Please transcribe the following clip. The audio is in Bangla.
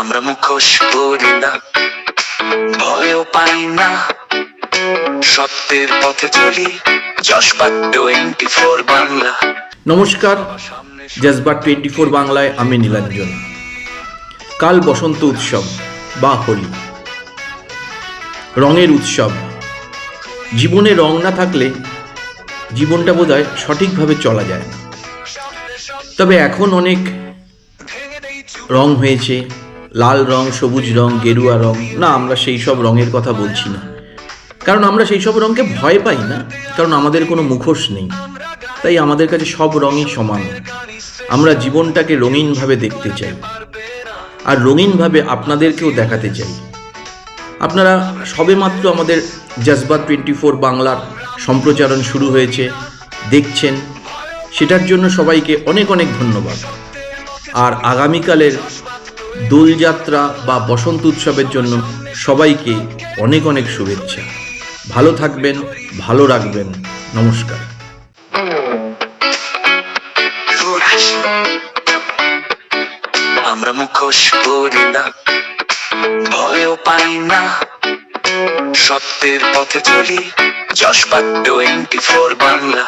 আমরা মুখোশ করি না, ভয়ও পাই না, সত্যের পথে চলি। জশবাদ 24 বাংলা। নমস্কার, জজবাত 24 বাংলায় আমি নীলাঞ্জন। কাল বসন্ত উৎসব বা হোলি, রঙের উৎসব। জীবনে রং না থাকলে জীবনটা বোধহয় সঠিকভাবে চলা যায় না। তবে এখন অনেক রং হয়েছে, লাল রং, সবুজ রং, গেরুয়া রং। না, আমরা সেই সব রঙের কথা বলছি না, কারণ আমরা সেই সব রঙকে ভয় পাই না, কারণ আমাদের কোনো মুখোশ নেই। তাই আমাদের কাছে সব রঙই সমান। আমরা জীবনটাকে রঙিনভাবে দেখতে চাই, আর রঙিনভাবে আপনাদেরকেও দেখাতে চাই। আপনারা সবেমাত্র আমাদের জজবাত 24 বাংলার সম্প্রচারণ শুরু হয়েছে, দেখছেন, সেটার জন্য সবাইকে অনেক অনেক ধন্যবাদ। আর আগামীকালের দোলযাত্রা বা বসন্ত উৎসবের জন্য সবাইকে অনেক অনেক শুভেচ্ছা। ভালো থাকবেন, ভালো রাখবেন। নমস্কার। আমরা মুখোশ করি না, ভয়ও পাই না, সত্যের পথে চলি। জশবাদ 24 বাংলা।